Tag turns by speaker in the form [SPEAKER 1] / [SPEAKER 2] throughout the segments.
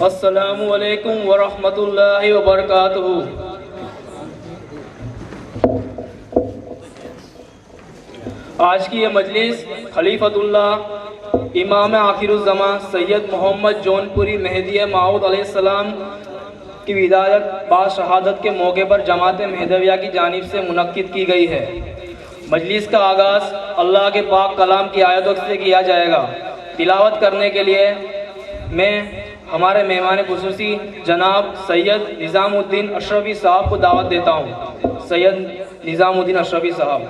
[SPEAKER 1] السلام علیکم ورحمۃ اللہ وبرکاتہ۔ آج کی یہ مجلس خلیفۃ اللہ امام آخر الزمان سید محمد جون پوری مہدی موعود علیہ السلام کی ولادت با شہادت کے موقع پر جماعت مہدویہ کی جانب سے منعقد کی گئی ہے۔ مجلس کا آغاز اللہ کے پاک کلام کی آیتوں سے کیا جائے گا۔ تلاوت کرنے کے لیے میں ہمارے مہمان خصوصی جناب سید نظام الدین اشرفی صاحب کو دعوت دیتا ہوں۔ سید نظام الدین اشرفی صاحب۔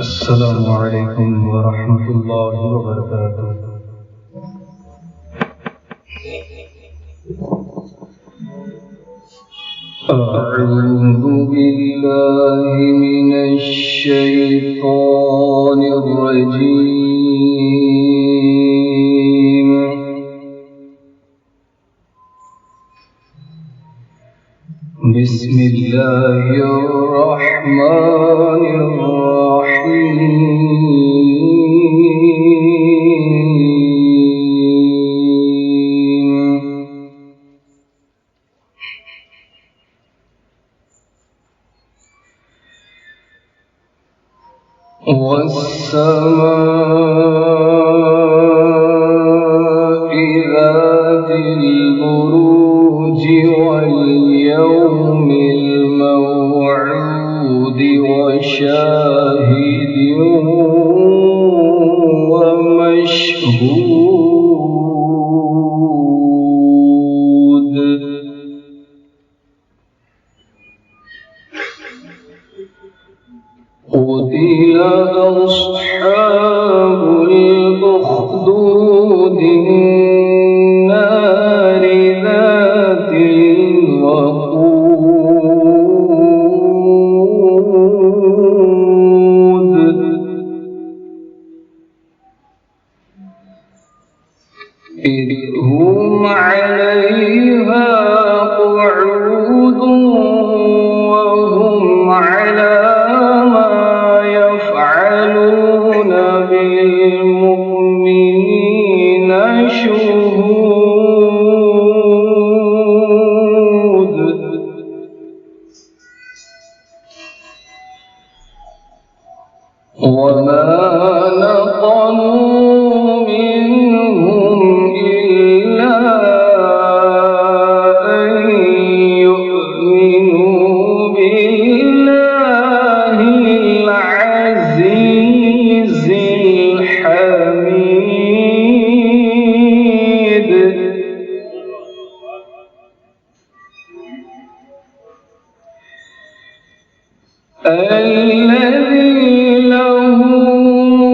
[SPEAKER 2] السلام علیکم ورحمۃ اللہ وبرکاتہ۔ أعوذ بالله من الشيطان الرجيم بسم الله الرحمن الرحيم والسماء ذات البروج واليوم الموعود وشاهد ومشهود قتل أصحاب الأخدود النار ذات الوقود إذ هم عليها قعود وهم على بالمؤمنين شهود وما نقموا منهم إلا أن يؤمنوا بالله العزيز الحميد الذي له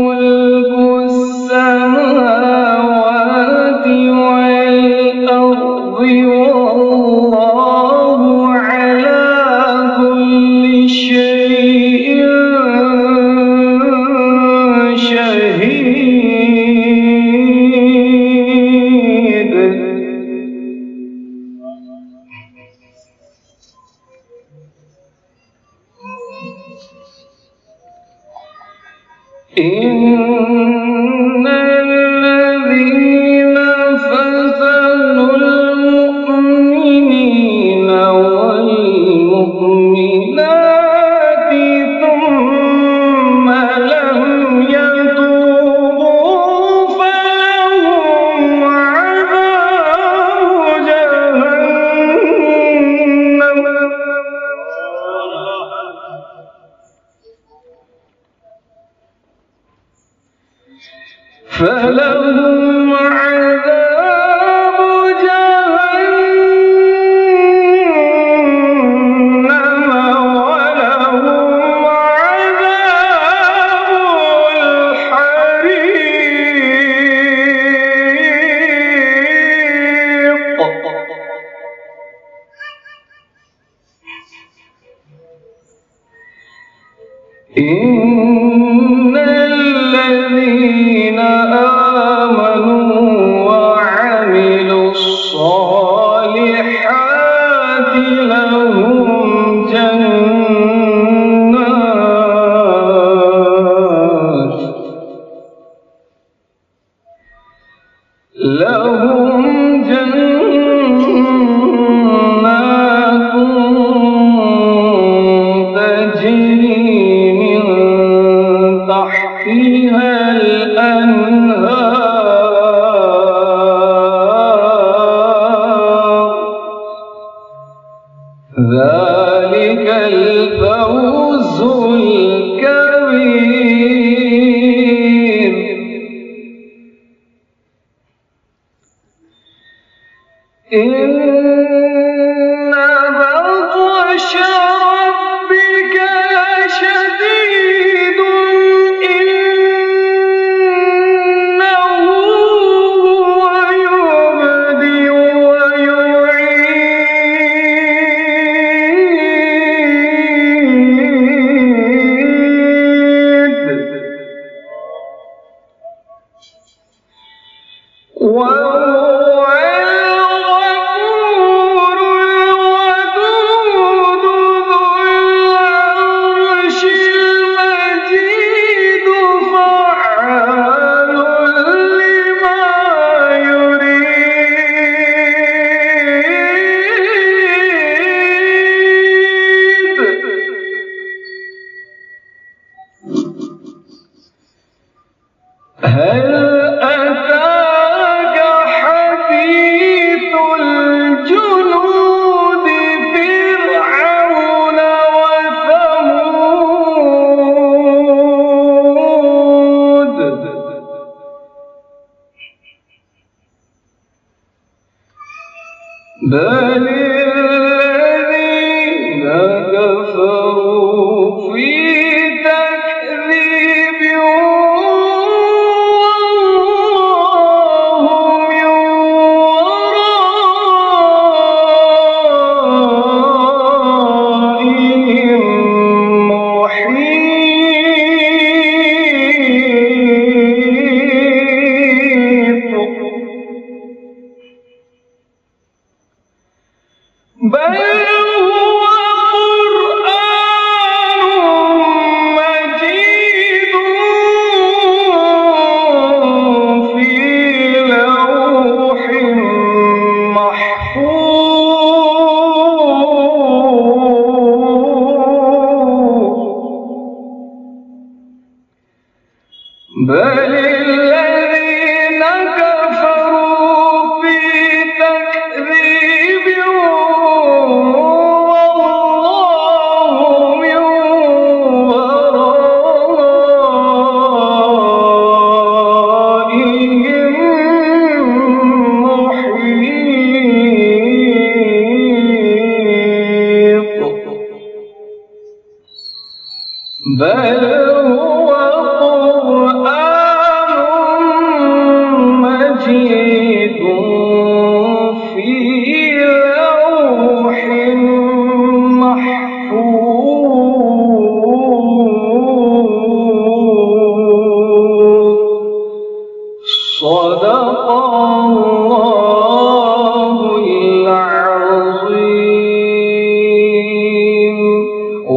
[SPEAKER 2] ملك السماوات والأرض والله على كل شيء شهيد إن الذين فتنوا المؤمنين والمؤمنات ثم لم يتوبوا فلهم عذاب جهنم فلهم عذاب جهنم ولهم عذاب الحريق إن الذين آمنوا وعملوا الصالحات لهم جنات ذلك الفوز الكبير. إن بطش ربك لشديد إنه هو يبدئ ويعيد وهو الغفور الودود ذو العرش المجيد فعال لما يريد. هل أتاك حديث الجنود فرعون وثمود بل الذين كفروا في تكذيب وهم من ورائهم محيط. بل هو قرآن مجيد في لوح محفوظ. بل الذين كفروا في تكذيب والله من ورائهم محيط. بل هو قرآن مجيد في لوح محفوظ. صدق الله العظيم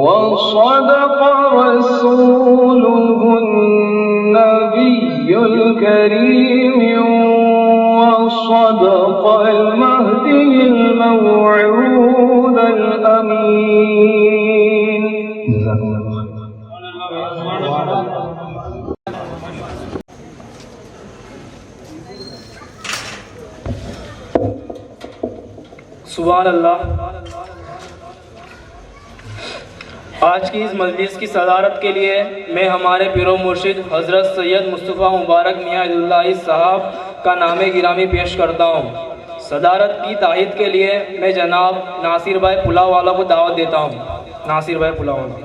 [SPEAKER 2] وصدق رسوله النبي الكريم وصدق المهدي الموعود الأمين.
[SPEAKER 1] سبحان اللہ. آج کی اس مجلس کی صدارت کے لیے میں ہمارے پیر و مرشد حضرت سید مصطفیٰ مبارک میاں عید اللہ صاحب کا نام گرامی پیش کرتا ہوں. صدارت کی تائید کے لیے میں جناب ناصر بھائی پھلا والا کو دعوت دیتا ہوں. ناصر بھائی پھلا والا.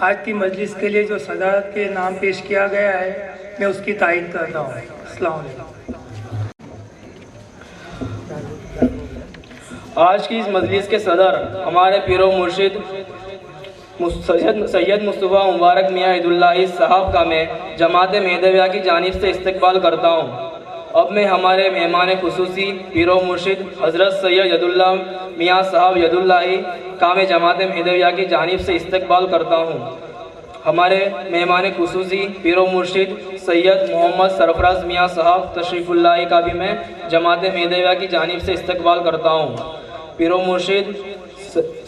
[SPEAKER 3] آج کی مجلس کے لیے جو صدارت کے نام پیش کیا گیا ہے میں اس کی تائید کرتا ہوں. السلام علیکم.
[SPEAKER 1] آج کی اس مجلس کے صدر ہمارے پیر و مرشد سید مصطفیٰ مبارک میاں عید اللہ صاحب کا میں جماعت مہدویہ کی جانب سے استقبال کرتا ہوں. اب میں ہمارے مہمان خصوصی پیر و مرشد حضرت سید ید اللہ میاں صاحب ید اللہ کا میں جماعت مہدویہ کی جانب سے استقبال کرتا ہوں. ہمارے مہمان خصوصی پیر و مرشد سید محمد سرفراز میاں صاحب تشریف اللہ کا بھی میں جماعت مہدویہ کی جانب سے استقبال کرتا ہوں. پیر و مرشد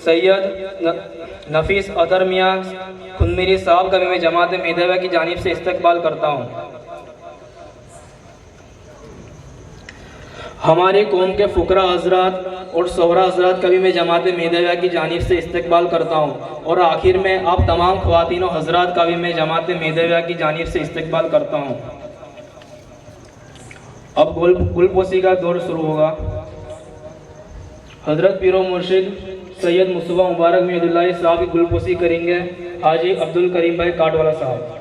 [SPEAKER 1] سید نفیس اطہر میاں خنمیری صاحب کا بھی میں جماعت مہدویہ کی جانب سے استقبال کرتا ہوں. ہماری قوم کے فقراء حضرات اور شوہرا حضرات کا بھی میں جماعت مہدویہ کی جانب سے استقبال کرتا ہوں، اور آخر میں آپ تمام خواتین و حضرات کا بھی میں جماعت مہدویہ کی جانب سے استقبال کرتا ہوں۔ اب گل پوشی کا دور شروع ہوگا۔ حضرت پیر و مرشد سید مصطفیٰ مبارک مید اللہ صاحب کی گل پوشی کریں گے حاجی عبد الکریم بھائی کاٹ والا صاحب۔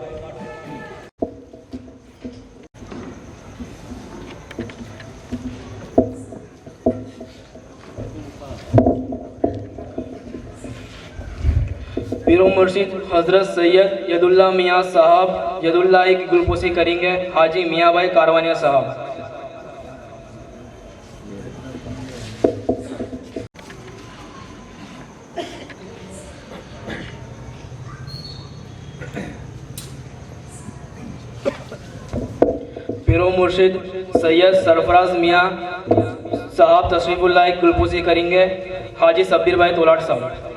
[SPEAKER 1] پیر و مرشد حضرت سید ید اللہ میاں صاحب ید اللہ کی گل پوشی کریں گے حاجی میاں بھائی کاروانیہ صاحب۔ پیر و مرشد سید سرفراز میاں صاحب تشریف اللہ کی گل پوشی کریں گے حاجی صبیر بھائی تولاٹ صاحب۔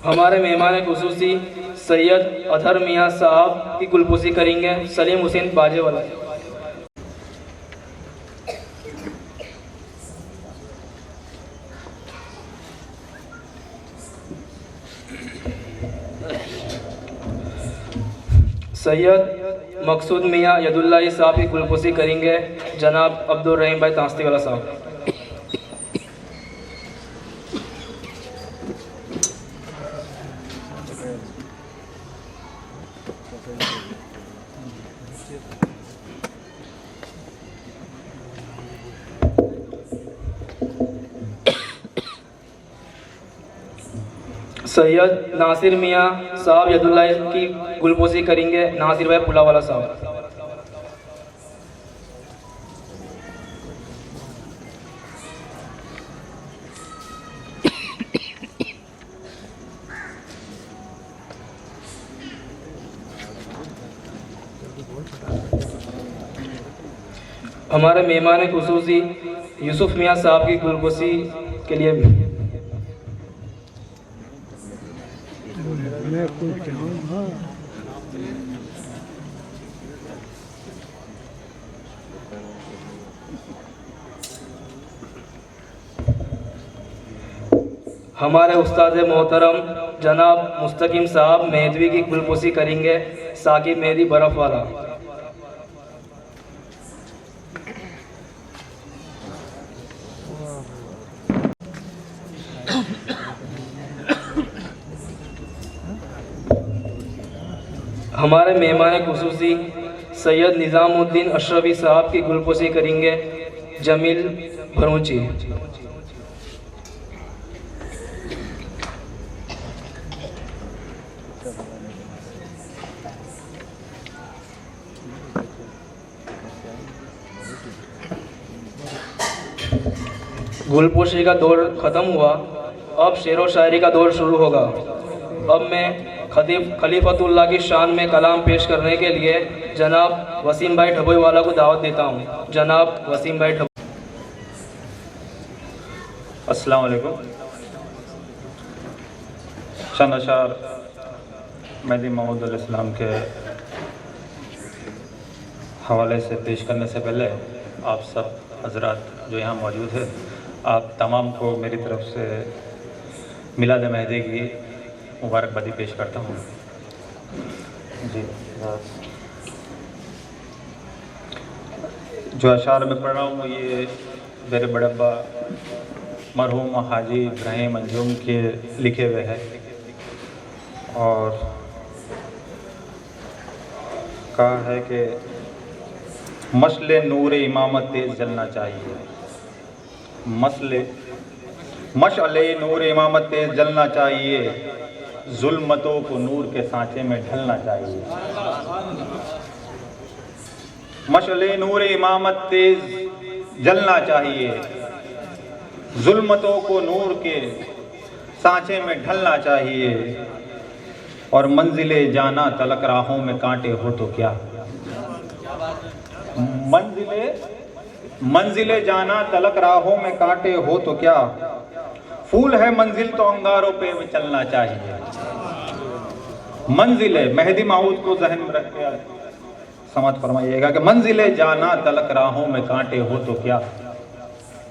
[SPEAKER 1] ہمارے مہمان خصوصی سید اطہر میاں صاحب کی گل پوشی کریں گے سلیم حسین باجے والا۔ سید مقصود میاں ید اللہ صاحب کی گل پوشی کریں گے جناب عبد الرحیم بھائی تانستی والا صاحب۔ سید ناصر میاں صاحب ید اللہ کی گل پوشی کریں گے ناصر بھائی پلا والا صاحب۔ ہمارے مہمان خصوصی یوسف میاں صاحب کی گل پوشی کے لیے ہمارے استاد محترم جناب مستقیم صاحب مہدوی کی گل پوشی کریں گے ثاقب مہدی برف والا۔ ہمارے مہمان خصوصی سید نظام الدین اشرفی صاحب کی گل پوشی کریں گے جمیل بھروچی۔ گل پوشی کا دور ختم ہوا، اب شعر و شاعری کا دور شروع ہوگا۔ اب میں خلیفۃ اللہ کی شان میں کلام پیش کرنے کے لیے جناب وسیم بھائی ڈھبوئی والا کو دعوت دیتا ہوں۔ جناب وسیم بھائی ڈھبوئی۔
[SPEAKER 4] السلام علیکم۔ چند اشعار مہدی موعود علیہ السلام کے حوالے سے پیش کرنے سے پہلے آپ سب حضرات جو یہاں موجود ہیں، آپ تمام کو میری طرف سے میلاد مہدی کی مبارکبادی پیش کرتا ہوں۔ جی جو اشعار میں پڑھ رہا ہوں یہ میرے بڑے ابا مرحوم حاجی ابراہیم انجم کے لکھے ہوئے ہیں، اور کہا ہے کہ مشعل نور امامت تیز جلنا چاہیے، مشعل نور امامت تیز جلنا چاہیے، ظلمتوں کو نور کے سانچے میں ڈھلنا چاہیے۔ مشعل نور امامت تیز جلنا چاہیے، ظلمتوں کو نور کے سانچے میں ڈھلنا چاہیے، اور منزل جانا تلک راہوں میں کانٹے ہو تو کیا، منزل جانا تلک راہوں میں کانٹے ہو تو کیا، پھول ہے منزل تو انگاروں پہ چلنا چاہیے. منزل ہے، مہدی موعود کو ذہن میں رکھ کے سماعت فرمائیے گا کہ منزل جانا تلک راہوں میں کانٹے ہو تو کیا،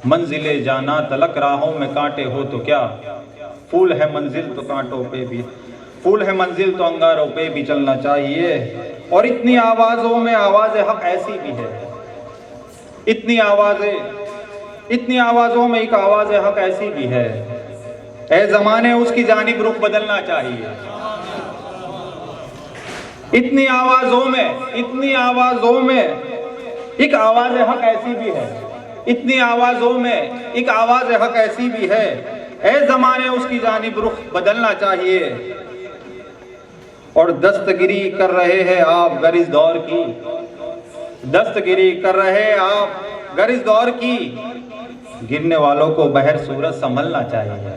[SPEAKER 4] منزل جانا تلک راہوں میں کانٹے ہو تو کیا، پھول ہے منزل تو کانٹوں پہ بھی، پھول ہے منزل تو انگاروں پہ بھی چلنا چاہیے. اور اتنی آوازوں میں آواز حق ایسی بھی ہے، اتنی آوازوں میں ایک آواز حق ایسی بھی ہے، اے زمانے اس کی جانب رخ بدلنا چاہیے. اتنی آوازوں میں ایک آواز حق ایسی بھی ہے، اتنی آوازوں میں ایک آواز حق ایسی بھی ہے، اے زمانے اس کی جانب رخ بدلنا چاہیے. اور دستگیری کر رہے ہیں آپ گرز دور کی، دستگیری کر رہے آپ گرز دور کی، گرنے والوں کو بہر صورت سنبھلنا چاہیے.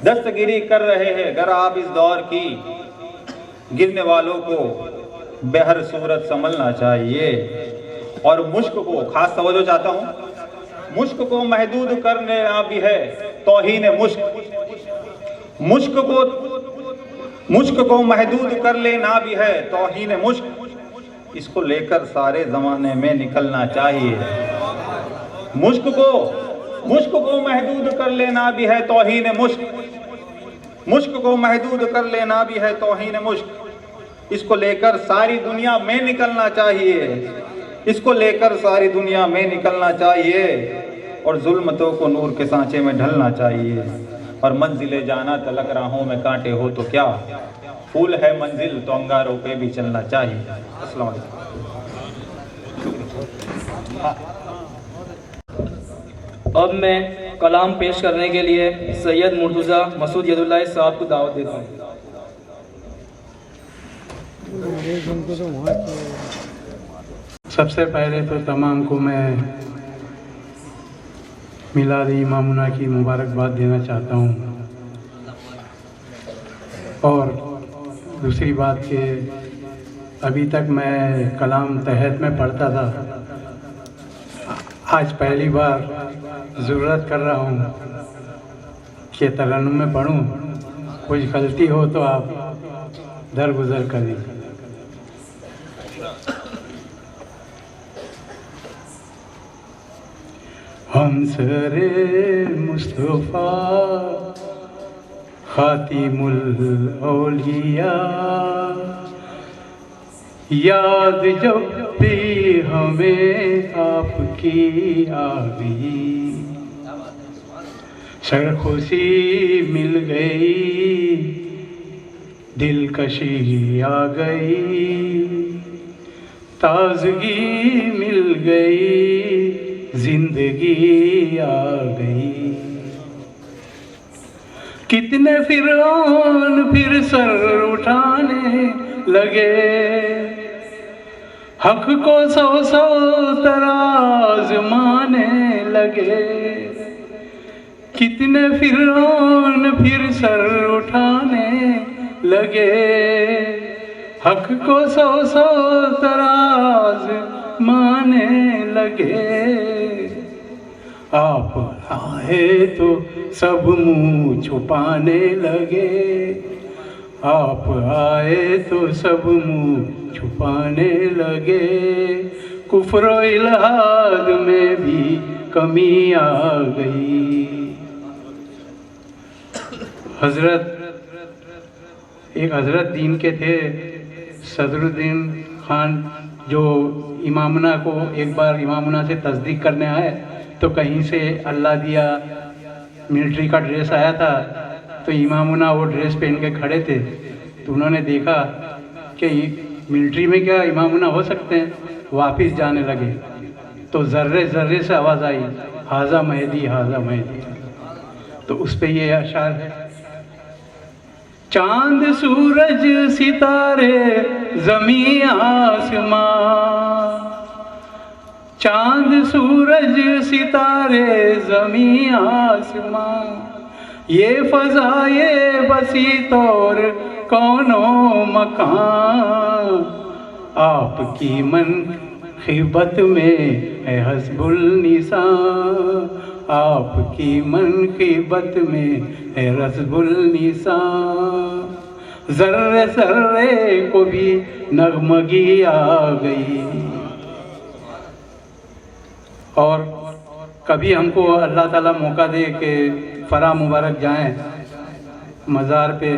[SPEAKER 4] دستگیری کر رہے ہیں گر آپ اس دور کی، گرنے والوں کو بہر صورت سنبھلنا چاہیے. اور مشک کو خاص توجہ چاہتا ہوں، مشک کو محدود کرنے بھی ہے توہین مشک، مشک کو محدود کر لینا بھی ہے توہین مشک. اس کو لے کر سارے زمانے میں نکلنا چاہیے. مشک کو محدود کر لینا بھی ہے توہین مشک، مشک کو محدود کر لینا بھی ہے توہین مشک. اس کو لے کر ساری دنیا میں نکلنا چاہیے، اس کو لے کر ساری دنیا میں نکلنا چاہیے. اور ظلمتوں کو نور کے سانچے میں ڈھلنا چاہیے. اور منزل جانا تلک راہوں میں کانٹے ہو تو کیا، پھول ہے منزل تو انگاروں پہ بھی چلنا چاہیے. السلام علیکم.
[SPEAKER 1] اب میں کلام پیش کرنے کے لیے سید مرتضیٰ مسعود ید اللہ صاحب کو دعوت دیتا ہوں.
[SPEAKER 5] سب سے پہلے تو تمام کو میں میلاد امامنا کی مبارکباد دینا چاہتا ہوں. اور دوسری بات کہ ابھی تک میں کلام تحت میں پڑھتا تھا، آج پہلی بار ضرورت کر رہا ہوں کہ ترنم میں پڑھوں. کچھ غلطی ہو تو آپ درگزر کریں. ہم سر مصطفیٰ خاتم الاولیاء، یاد جب بھی ہمیں آپ کی آ گئی، سرخوشی مل گئی، دلکشی آ گئی، تازگی مل گئی، زندگی آ گئی. کتنے فرعون پھر سر اٹھانے لگے، حق کو سو سو طرح آزمانے لگے. کتنے فرعون پھر سر اٹھانے لگے، حق کو سو سو طرح آزمانے لگے. آپ آئے تو سب منہ چھپانے لگے، آپ آئے تو سب منہ چھپانے لگے. کفر و الحاد میں بھی کمی آ گئی. ایک حضرت دین کے تھے صدر الدین خان، جو امامنا کو ایک بار امامنا سے تصدیق کرنے آئے تو کہیں سے اللہ دیا ملٹری کا ڈریس آیا تھا، تو امامنا وہ ڈریس پہن کے کھڑے تھے. تو انہوں نے دیکھا کہ ملٹری میں کیا امامنا ہو سکتے ہیں، واپس جانے لگے. تو ذرے ذرے سے آواز آئی، حاذا مہدی حاذا مہدی. تو اس پہ یہ اشعار ہے: چاند سورج ستارے زمین آسمان، چاند سورج ستارے زمین آسمان، یہ فضائے بسیط اور کون و مکان، آپ کی منقبت میں ہے حسب النساء، آپ کی منقبت میں ہے رسب النساء، ذرے ذرے کو بھی نغمگی آ گئی۔ اور کبھی ہم کو اللہ تعالیٰ موقع دے کہ فرا مبارک جائیں مزار پہ،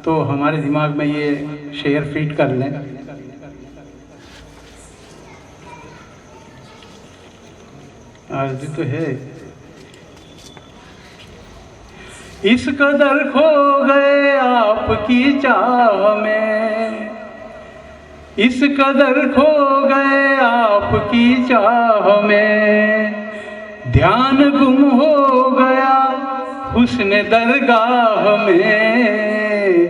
[SPEAKER 5] تو ہمارے دماغ میں یہ شعر فیٹ کر لیں۔ عرض تو ہے، اس قدر کھو گئے آپ کی چاہ میں، اس قدر کھو گئے آپ کی چاہ میں، دھیان گم ہو گیا حسن درگاہ میں،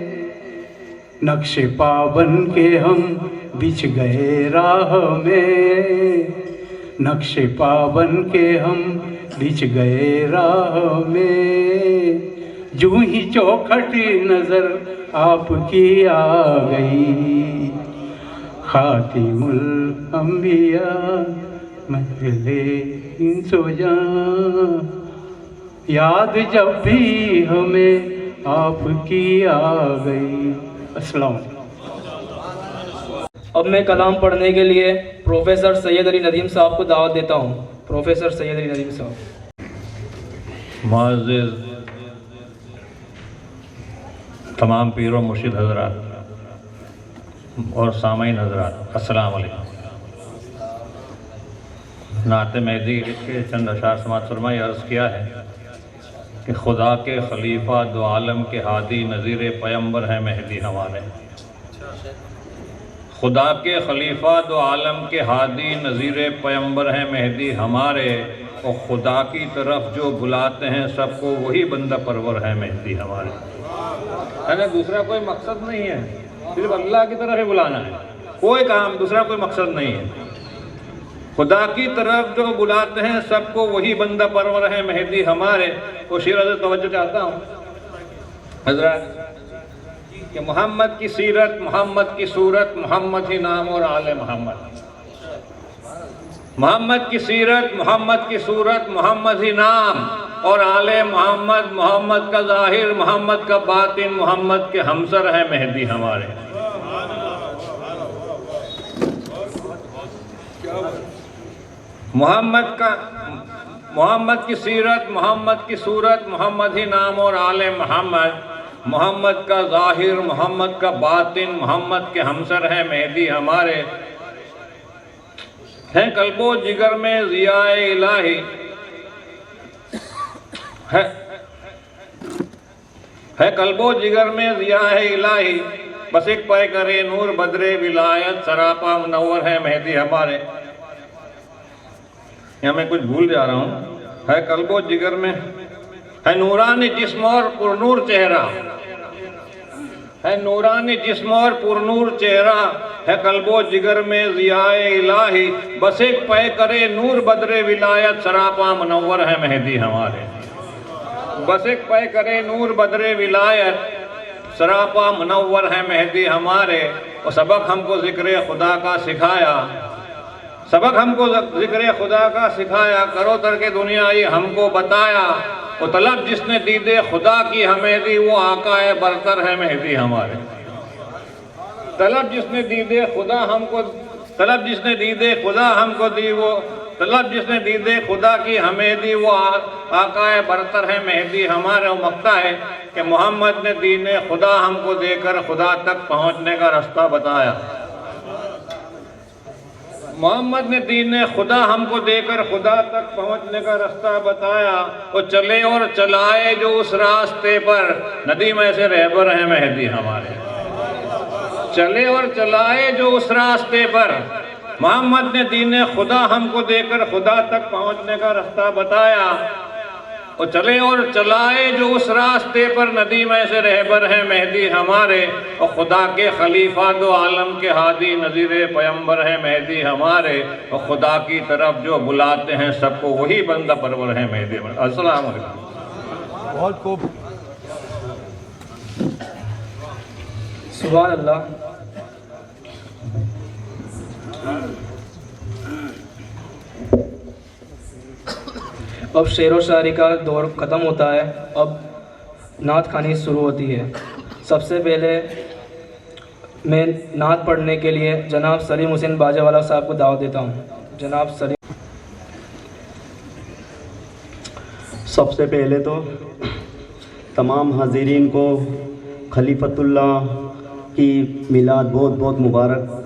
[SPEAKER 5] نقش پا بن کے ہم بچھ گئے راہ میں، نقش پا بن کے ہم بچھ گئے راہ میں، جو ہی چوکھٹ نظر آپ کی آ گئی، خاتم الانبیاء محل انس و جان، یاد جب بھی ہمیں آپ کی آ گئی۔ السلام علیکم۔
[SPEAKER 1] اب میں کلام پڑھنے کے لیے پروفیسر سید علی ندیم صاحب کو دعوت دیتا ہوں۔ پروفیسر سید علی ندیم صاحب۔
[SPEAKER 6] معزز تمام پیر و مرشد حضرات اور سامعین حضرات، السلام علیکم۔ نعت مہدی کے چند اشعار سماعت فرمائی۔ عرض کیا ہے کہ خدا کے خلیفہ دو عالم کے ہادی نذیر پیمبر ہیں مہدی ہمارے، خدا کے خلیفہ دو عالم کے ہادی نذیر پیمبر ہیں مہدی ہمارے، اور خدا کی طرف جو بلاتے ہیں سب کو وہی بندہ پرور ہے مہدی ہمارے۔ یعنی دوسرا کوئی مقصد نہیں ہے، صرف اللہ کی طرف ہی بلانا ہے، کوئی کام دوسرا کوئی مقصد نہیں ہے۔ خدا کی طرف جو بلاتے ہیں سب کو وہی بندہ پرور ہے مہدی ہمارے۔ وہ شعر سے توجہ چاہتا ہوں حضرات کہ محمد کی سیرت، محمد کی صورت، محمد ہی نام اور آل محمد۔ محمد کی سیرت، محمد کی صورت، محمد ہی نام اور آل محمد، محمد کا ظاہر، محمد کا باطن، محمد کے ہمسر ہے مہدی ہمارے۔ محمد کی سیرت، محمد کی صورت، محمد ہی نام اور آل محمد، محمد کا ظاہر، محمد کا باطن، محمد کے ہمسر ہے مہدی ہمارے۔ ہے قلب و جگر میں ضیاء الہی، ہے قلب و جگر میں ضیاء الہی، بس ایک پے کرے نور بدر ولایت، سراپا منور ہے مہدی ہمارے۔ یہاں میں کچھ بھول جا رہا ہوں۔ ہے قلب و جگر میں، ہے نورانی جسم اور پرنور چہرہ، ہے نورانی جسم اور پرنور چہرہ، ہے قلب و جگر میں ضیاء الہی، بس ایک پے کرے نور بدر ولایت، سراپا منور ہے مہدی ہمارے۔ بس ایک پے کرے نور بدر ولایت، سراپا منور ہے مہدی ہمارے۔ اور سبق ہم کو ذکر خدا کا سکھایا، سبق ہم کو ذکر خدا کا سکھایا، کرو ترک دنیا یہ ہم کو بتایا، وہ طلب جس نے دید خدا کی ہمیں دی، وہ آقا برتر ہے مہدی ہمارے۔ طلب جس نے دید خدا ہم کو، طلب جس نے دید خدا ہم کو دی، وہ طلب جس نے دید خدا کی ہمیں دی، وہ آقا برتر ہے مہدی ہمارے۔ وہ مقطع ہے کہ محمد نے دین خدا ہم کو دے کر خدا تک پہنچنے کا راستہ بتایا، محمد نے دین خدا ہم کو دے کر خدا تک پہنچنے کا راستہ بتایا، وہ چلے اور چلائے جو اس راستے پر، ندیم ایسے رہبر ہیں مہدی ہمارے۔ چلے اور چلائے جو اس راستے پر، محمد نے دین خدا ہم کو دے کر خدا تک پہنچنے کا راستہ بتایا، وہ چلے اور چلائے جو اس راستے پر، ندیم ایسے رہبر ہیں مہدی ہمارے۔ اور خدا کے خلیفہ دو عالم کے ہادی نذیر پیمبر ہیں مہدی ہمارے، اور خدا کی طرف جو بلاتے ہیں سب کو وہی بندہ پرور ہے مہدی ہمارے۔ السلام علیکم۔
[SPEAKER 7] بہت خوب۔
[SPEAKER 1] سبحان اللہ۔ اب شعر و شاعری کا دور ختم ہوتا ہے، اب نعت خوانی شروع ہوتی ہے۔ سب سے پہلے میں نعت پڑھنے کے لیے جناب سلیم حسین باجے والا صاحب کو دعوت دیتا ہوں۔ جناب سلیم۔
[SPEAKER 8] سب سے پہلے تو تمام حاضرین کو خلیفۃ اللہ کی میلاد بہت بہت مبارک۔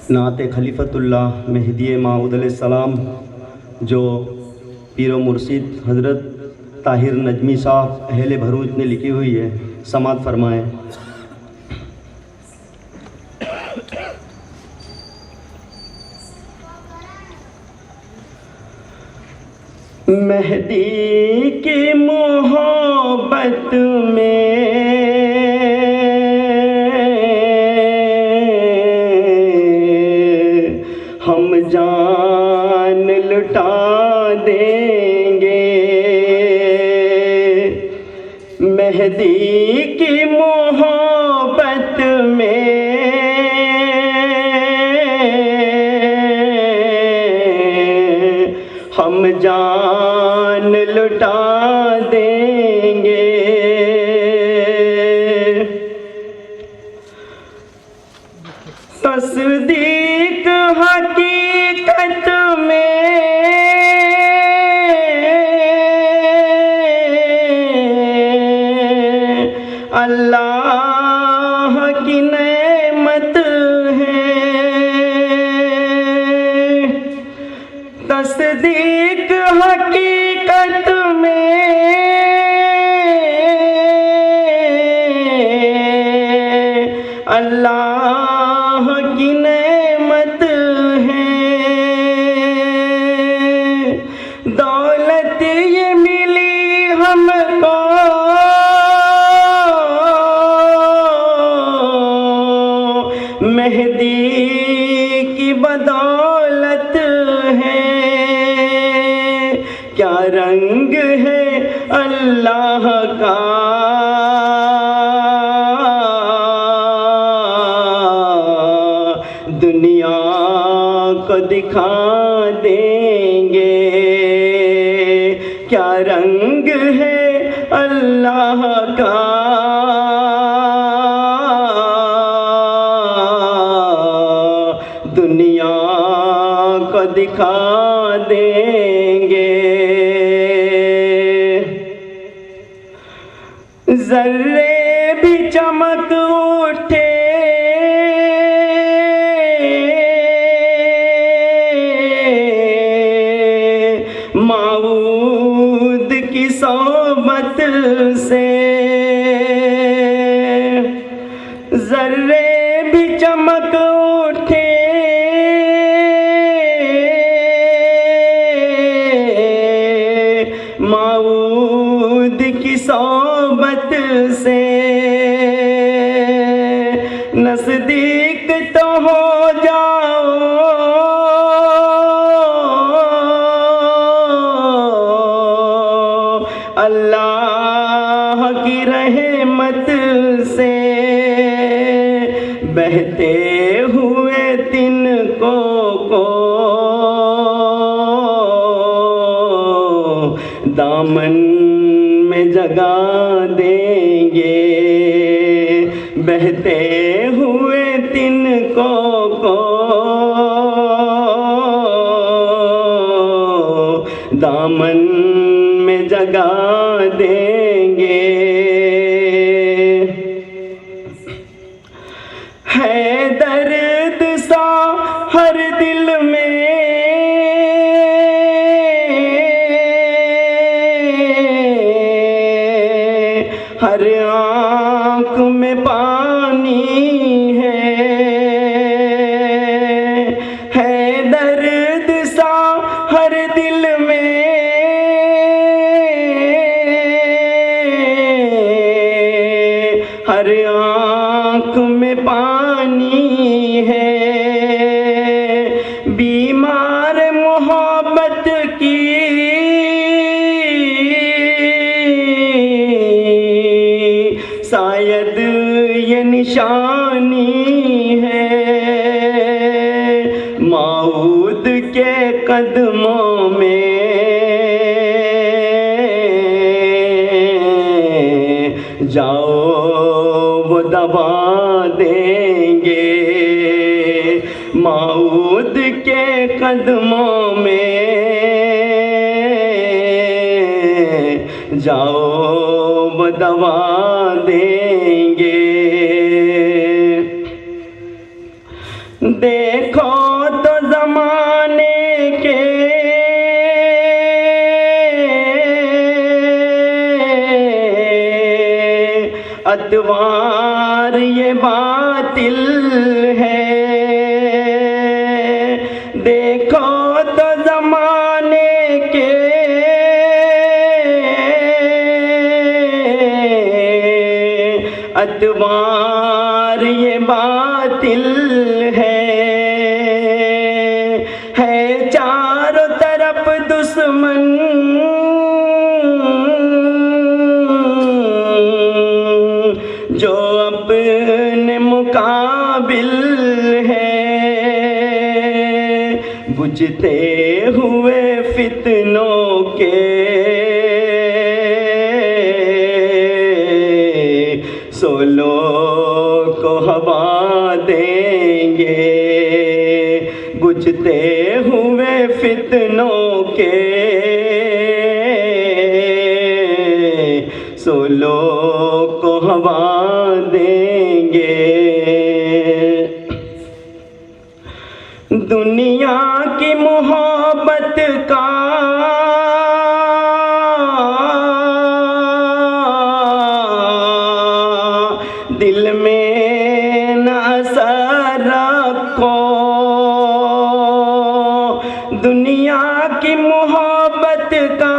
[SPEAKER 8] نعت خلیفۃ اللہ مہدی موعود علیہ السلام جو پیر و مرشد حضرت طاہر نجمی صاحب اہل بھروچ نے لکھی ہوئی ہے، سماعت فرمائیں۔ مہدی کی محبت میں ہم جان لٹا دیں گے، مہدی کی محبت میں ہم جان لٹا دیں گے، تصدیق حقیقت میں اللہ کی نعمت ہے، تصدیق حقیقت میں اللہ کی نعمت ہے، دولت یہ ملی ہم کو مہدی کی بدولت ہے، کیا رنگ ہے اللہ کا دنیا کو دکھا دیں گے، کیا رنگ ہے اللہ کا دنیا کو دکھا دیں گے، ذرے بھی چمک اٹھے موعود کی صحبت سے، ذرے بھی چمک اٹھے موعود کی صحبت سے، نزدیک تو ہو جاؤ اللہ کی رحمت سے، بہتے ہوئے تن کو دامن میں جگا دیں گے، بہتے ہوئے تن کو دامن میں جگا دیں گے، ہے درد سا ہر دل میں ہر آنکھ میں پانی ہے درد سا ہر دل میں ہر آنکھ میں پانی ہے، بیمار محبت کی شاید یہ نشانی ہے، موعود کے قدموں میں جاؤ وہ دبا دیں گے، موعود کے قدموں میں جاؤ وہ دبا دیں گے۔ دیکھو تو زمانے کے اتوار یہ باطل ہے، دیکھو تو زمانے کے اتوار یہ باطل ہے چاروں طرف دشمن جو اپنے مقابل ہے، بجھتے ہوئے فتنوں کے سولو کو ہوا دیں گے، بجھتے ہوئے فتنوں کے سولو کو ہوا دیں گے۔ دنیا کی محبت کا دل میں نہ اثر رکھو، دنیا کی محبت کا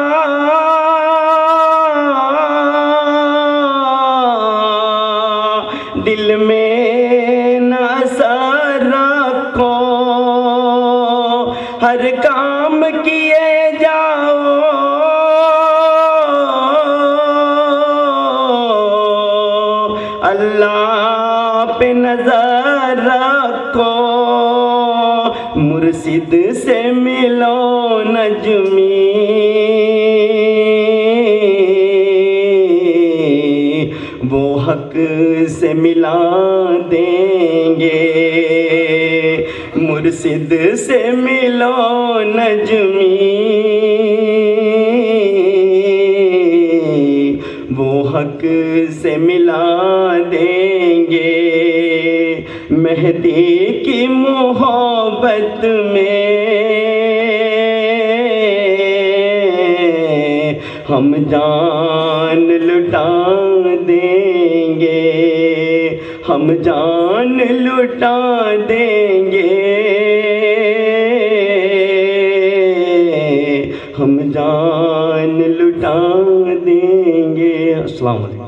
[SPEAKER 8] دل میں نہ اثر رکھو، ہر کام کیے جاؤ اللہ پہ نظر رکھو، مرشد سے ملو نجمی وہ حق سے ملا دیں گے، مرشد سے ملو نجمی وہ حق سے ملا دیں گے۔ مہدی کی محبت میں ہم جان لٹا دیں گے، ہم جان لٹا دیں گے، ہم جان لٹا دیں گے۔ السلام علیکم۔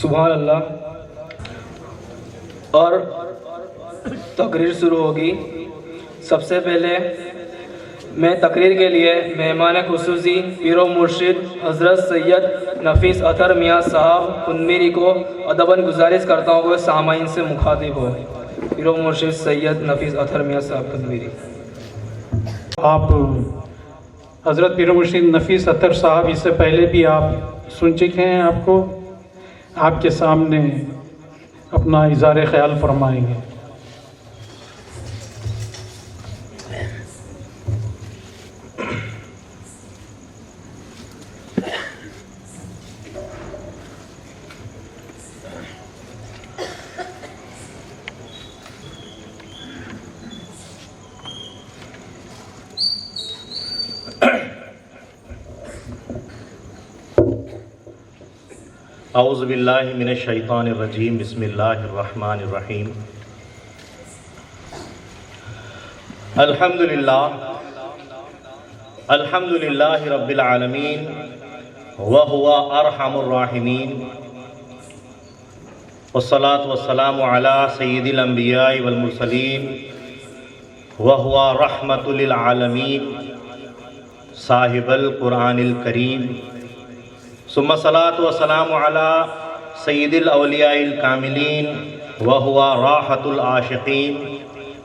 [SPEAKER 1] سبحان اللہ۔ اور تقریر شروع ہوگی۔ سب سے پہلے میں تقریر کے لیے مہمان خصوصی پیر و مرشد حضرت سید نفیس اطہر میاں صاحب کندمیری کو ادباً گزارش کرتا ہوں کہ سامعین سے مخاطب ہو۔ پیر و مرشد سید نفیس اطہر میاں صاحب کندمیری۔
[SPEAKER 5] آپ حضرت پیر و مرشد نفیس اطہر صاحب اس سے پہلے بھی آپ سن چکے ہیں، آپ کو آپ کے سامنے اپنا اظہار خیال فرمائیں گے۔
[SPEAKER 6] اعوذ باللہ من الشیطان الرجیم، بسم اللہ الرحمن الرحیم۔ الحمد للہ رب العالمین وہو ارحم الراحمین، والصلاة والسلام علی سید الانبیاء والمرسلین وہو رحمت للعالمین صاحب القرآن الکریم، ثم الصلاة والسلام علی سید الاولیاء الکاملین وہو راحت العاشقین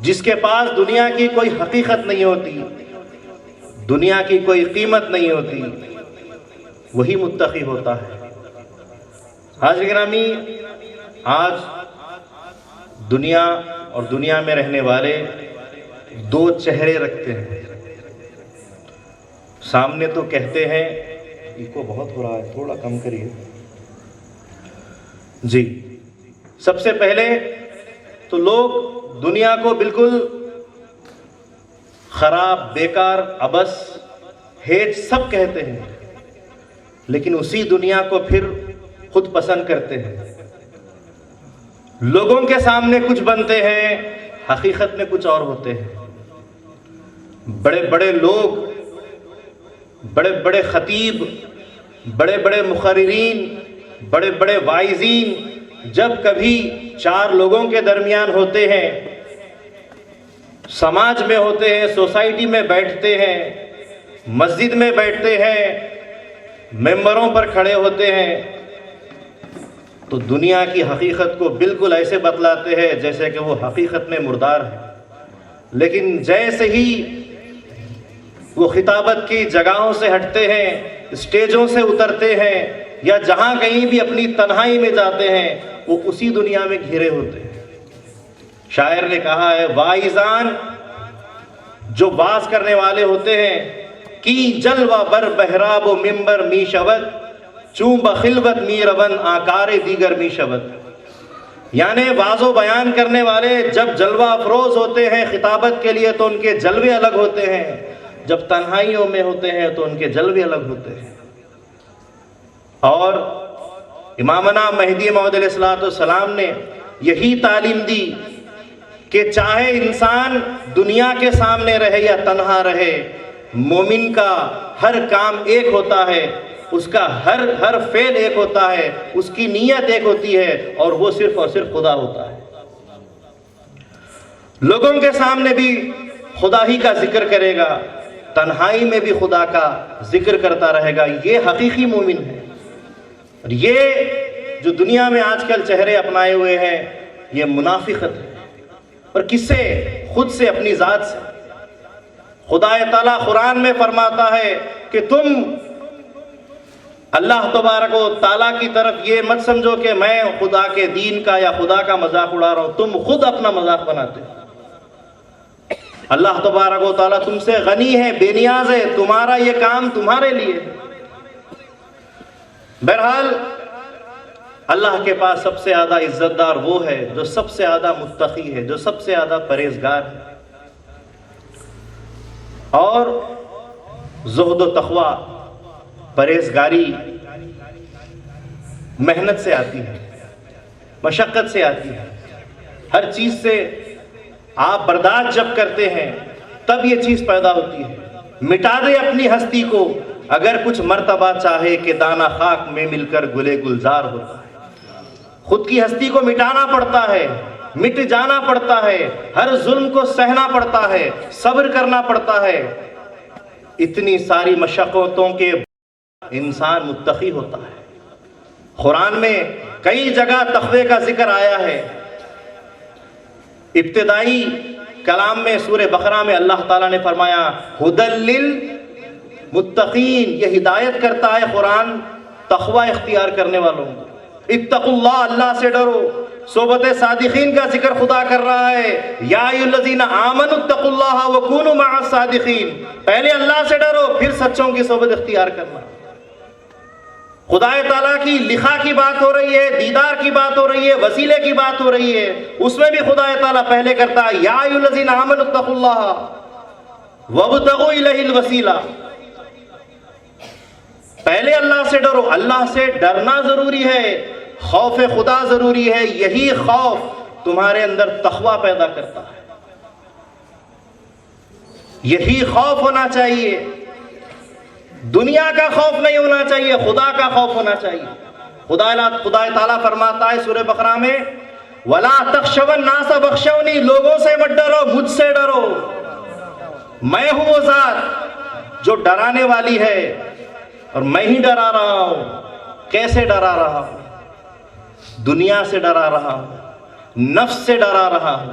[SPEAKER 9] جس کے پاس دنیا کی کوئی حقیقت نہیں ہوتی، دنیا کی کوئی قیمت نہیں ہوتی، وہی متقی ہوتا ہے۔ حاضرین گرامی، آج دنیا اور دنیا میں رہنے والے دو چہرے رکھتے ہیں۔ سامنے تو کہتے ہیں، ایکو بہت ہو رہا ہے، تھوڑا کم کریے جی۔ سب سے پہلے تو لوگ دنیا کو بالکل خراب، بیکار، عبث، ہیج سب کہتے ہیں، لیکن اسی دنیا کو پھر خود پسند کرتے ہیں۔ لوگوں کے سامنے کچھ بنتے ہیں، حقیقت میں کچھ اور ہوتے ہیں۔ بڑے بڑے لوگ، بڑے بڑے خطیب، بڑے بڑے مقررین، بڑے بڑے واعظین جب کبھی چار لوگوں کے درمیان ہوتے ہیں، سماج میں ہوتے ہیں، سوسائٹی میں بیٹھتے ہیں، مسجد میں بیٹھتے ہیں، ممبروں پر کھڑے ہوتے ہیں، تو دنیا کی حقیقت کو بالکل ایسے بتلاتے ہیں جیسے کہ وہ حقیقت میں مردار ہے۔ لیکن جیسے ہی وہ خطابت کی جگہوں سے ہٹتے ہیں، اسٹیجوں سے اترتے ہیں، یا جہاں کہیں بھی اپنی تنہائی میں جاتے ہیں، وہ اسی دنیا میں گھرے ہوتے ہیں۔ شاعر نے کہا ہے، واعظان جو باز کرنے والے ہوتے ہیں، کی جلوہ بر بہراب و ممبر می شود، چون بخلوت می رون آکار دیگر می شود۔ یعنی واز و بیان کرنے والے جب جلوہ افروز ہوتے ہیں خطابت کے لیے تو ان کے جلوے الگ ہوتے ہیں، جب تنہائیوں میں ہوتے ہیں تو ان کے جلوے الگ ہوتے ہیں۔ اور امامنا مہدی موعود علیہ السلام نے یہی تعلیم دی کہ چاہے انسان دنیا کے سامنے رہے یا تنہا رہے، مومن کا ہر کام ایک ہوتا ہے، اس کا ہر فعل ایک ہوتا ہے، اس کی نیت ایک ہوتی ہے، اور وہ صرف اور صرف خدا ہوتا ہے۔ لوگوں کے سامنے بھی خدا ہی کا ذکر کرے گا، تنہائی میں بھی خدا کا ذکر کرتا رہے گا، یہ حقیقی مومن ہے۔ اور یہ جو دنیا میں آج کل چہرے اپنائے ہوئے ہیں، یہ منافقت ہے، اور کس سے؟ خود سے، اپنی ذات سے۔ خدا تعالیٰ قرآن میں فرماتا ہے کہ تم اللہ تبارک و تعالیٰ کی طرف یہ مت سمجھو کہ میں خدا کے دین کا یا خدا کا مذاق اڑا رہا ہوں، تم خود اپنا مذاق بناتے ہو۔ اللہ تبارک و تعالیٰ تم سے غنی ہے، بے نیاز ہے، تمہارا یہ کام تمہارے لیے ہے۔ بہرحال اللہ کے پاس سب سے زیادہ عزت دار وہ ہے جو سب سے زیادہ متقی ہے، جو سب سے زیادہ پرہیزگار ہے۔ اور زہد و تقوی، پرہیزگاری محنت سے آتی ہے، مشقت سے آتی ہے۔ ہر چیز سے آپ برداشت جب کرتے ہیں تب یہ چیز پیدا ہوتی ہے۔ مٹا دے اپنی ہستی کو اگر کچھ مرتبہ چاہے کہ دانہ خاک میں مل کر گلے گلزار ہوتا ہے۔ خود کی ہستی کو مٹانا پڑتا ہے، مٹ جانا پڑتا ہے، ہر ظلم کو سہنا پڑتا ہے، صبر کرنا پڑتا ہے۔ اتنی ساری مشقتوں کے انسان متقی ہوتا ہے۔ قرآن میں کئی جگہ تقوی کا ذکر آیا ہے۔ ابتدائی کلام میں سورہ بقرہ میں اللہ تعالیٰ نے فرمایا ھدی للمتقین، یہ ہدایت کرتا ہے قرآن تقوی اختیار کرنے والوں کو۔ اتقوا اللہ، اللہ سے ڈرو۔ صحبت صادقین کا ذکر خدا کر رہا ہے، یا ایھا الذین آمنوا اتقوا اللہ وکونوا مع الصادقین۔ پہلے اللہ سے ڈرو، پھر سچوں کی صحبت اختیار کرنا۔ خدا تعالیٰ کی لقا کی بات ہو رہی ہے، دیدار کی بات ہو رہی ہے، وسیلے کی بات ہو رہی ہے، اس میں بھی خدا تعالیٰ پہلے کرتا ہے یا ایھا الذین آمنوا اتقوا اللہ وابتغوا الیہ الوسیلہ۔ پہلے اللہ سے ڈرو، اللہ سے ڈرنا ضروری ہے، خوف خدا ضروری ہے، یہی خوف تمہارے اندر تقوی پیدا کرتا ہے، یہی خوف ہونا چاہیے۔ دنیا کا خوف نہیں ہونا چاہیے، خدا کا خوف ہونا چاہیے۔ خدا تعالیٰ فرماتا ہے سورہ بقرہ میں وَلَا تَخْشَوُا النَّاسَ وَاخْشَوْنِی، لوگوں سے مت ڈرو، مجھ سے ڈرو۔ میں ہوں وہ ذات جو ڈرانے والی ہے، اور میں ہی ڈرا رہا ہوں۔ کیسے ڈرا رہا ہوں؟ دنیا سے ڈرا رہا ہوں، نفس سے ڈرا رہا ہوں،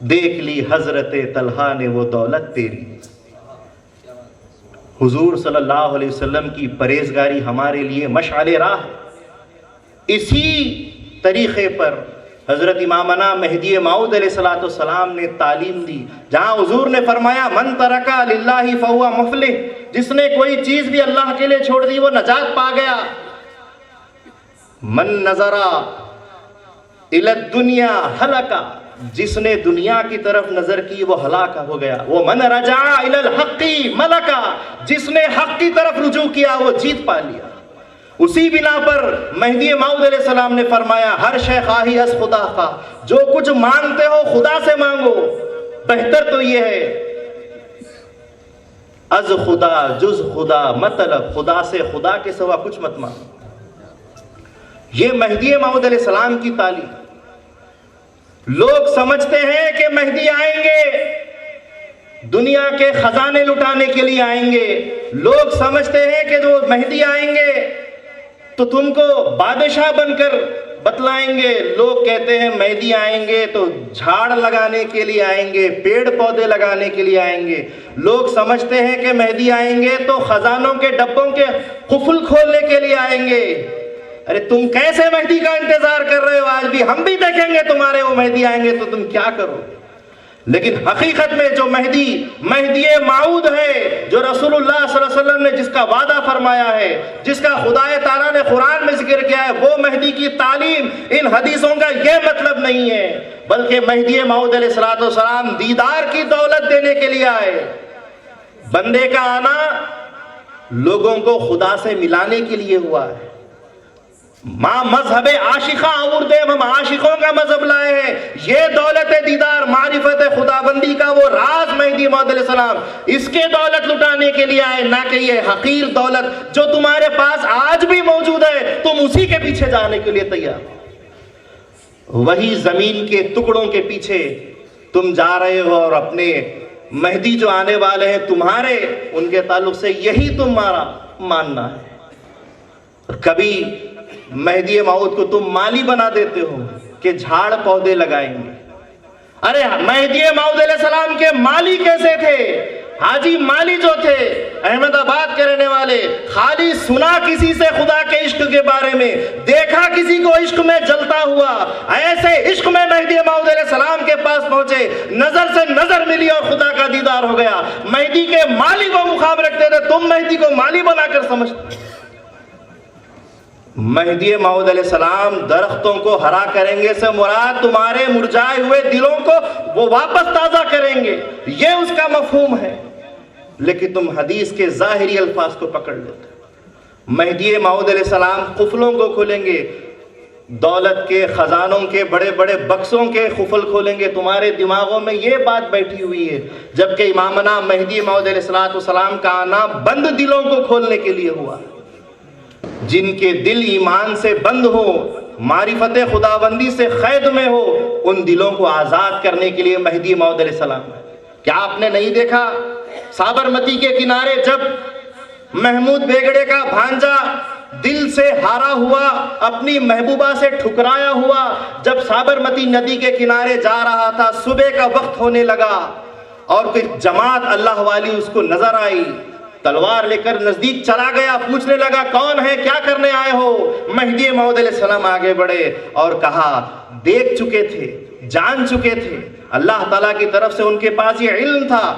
[SPEAKER 9] دیکھ لی حضرت طلحہ نے وہ دولت تیری. حضور صلی اللہ علیہ وسلم کی پرہیزگاری ہمارے لیے مشعل راہ. اسی طریقے پر حضرت امامنا مہدی موعود علیہ السلام نے تعلیم دی, جہاں حضور نے فرمایا من ترکا للہ فہو مفلح, جس نے کوئی چیز بھی اللہ کے لیے چھوڑ دی وہ نجات پا گیا. من نظرا الی الدنیا ہلکا, جس نے دنیا کی طرف نظر کی وہ ہلاک ہو گیا. وہ من رجع الی الحق ملکا, جس نے حق کی طرف رجوع کیا وہ جیت پا لیا. اسی بنا پر مہدی موعود علیہ السلام نے فرمایا ہر شے خواہی از خدا خواہ, جو کچھ مانگتے ہو خدا سے مانگو, بہتر تو یہ ہے از خدا جز خدا مطلب, خدا سے خدا کے سوا کچھ مت مانگو. یہ مہدی موعود علیہ السلام کی تعلیم. لوگ سمجھتے ہیں کہ مہدی آئیں گے دنیا کے خزانے لٹانے کے لیے آئیں گے. لوگ سمجھتے ہیں کہ جو مہدی آئیں گے تو تم کو بادشاہ بن کر بتلائیں گے. لوگ کہتے ہیں مہدی آئیں گے تو جھاڑ لگانے کے لیے آئیں گے, پیڑ پودے لگانے کے لیے آئیں گے. لوگ سمجھتے ہیں کہ مہدی آئیں گے تو خزانوں کے ڈبوں کے قفل کھولنے کے لیے آئیں گے. ارے تم کیسے مہدی کا انتظار کر رہے ہو؟ آج بھی ہم بھی دیکھیں گے تمہارے وہ مہدی آئیں گے تو تم کیا کرو. لیکن حقیقت میں جو مہدی موعود ہے, جو رسول اللہ صلی اللہ علیہ وسلم نے جس کا وعدہ فرمایا ہے, جس کا خدا تعالیٰ نے قرآن میں ذکر کیا ہے, وہ مہدی کی تعلیم ان حدیثوں کا یہ مطلب نہیں ہے, بلکہ مہدی موعود علیہ السلام دیدار کی دولت دینے کے لیے آئے. بندے کا آنا لوگوں کو خدا سے ملانے کے لیے ہوا ہے. ماں مذہب عاشقہ آوردے, ہم عاشقوں کا مذہب لائے ہیں. یہ دولت دیدار معرفت خدا بندی کا وہ راز مہدی موعود علیہ السلام اس کے دولت لٹانے کے لیے آئے, نہ کہ یہ حقیر دولت جو تمہارے پاس آج بھی موجود ہے تم اسی کے پیچھے جانے کے لیے تیار. وہی زمین کے ٹکڑوں کے پیچھے تم جا رہے ہو, اور اپنے مہدی جو آنے والے ہیں تمہارے, ان کے تعلق سے یہی تمہارا ماننا ہے. کبھی مہدی موعود کو تم مالی بنا دیتے ہو کہ جھاڑ پودے لگائیں گے. ارے مہدی موعود علیہ السلام کے مالی کیسے تھے؟ حاجی مالی جو تھے احمد آباد کے رہنے والے, خالی سنا کسی سے خدا کے عشق کے بارے میں, دیکھا کسی کو عشق میں جلتا ہوا, ایسے عشق میں مہدی موعود علیہ السلام کے پاس پہنچے, نظر سے نظر ملی اور خدا کا دیدار ہو گیا. مہدی کے مالی کو مقام رکھتے تھے, تم مہدی کو مالی بنا کر سمجھتے. مہدی موعود علیہ السلام درختوں کو ہرا کریں گے سے مراد تمہارے مرجھائے ہوئے دلوں کو وہ واپس تازہ کریں گے, یہ اس کا مفہوم ہے. لیکن تم حدیث کے ظاہری الفاظ کو پکڑ لیتے. مہدی موعود علیہ السلام قفلوں کو کھولیں گے, دولت کے خزانوں کے بڑے بڑے بکسوں کے قفل کھولیں گے. تمہارے دماغوں میں یہ بات بیٹھی ہوئی ہے, جبکہ امامنا مہدی موعود علیہ السلام کا آنا بند دلوں کو کھولنے کے لیے ہوا. جن کے دل ایمان سے بند ہو, معرفت خداوندی سے قید میں ہو, ان دلوں کو آزاد کرنے کے لیے مہدی موعود علیہ السلام. کیا آپ نے نہیں دیکھا سابرمتی کے کنارے جب محمود بیگڑے کا بھانجا دل سے ہارا ہوا, اپنی محبوبہ سے ٹھکرایا ہوا, جب سابرمتی ندی کے کنارے جا رہا تھا, صبح کا وقت ہونے لگا اور کوئی جماعت اللہ والی اس کو نظر آئی, تلوار لے کر نزدیک چلا گیا, پوچھنے لگا کون ہے, کیا کرنے آئے ہو؟ مہدی موعود علیہ السلام آگے بڑھے اور کہا دیکھ چکے تھے, جان چکے تھے, اللہ تعالیٰ کی طرف سے ان کے پاس یہ علم تھا.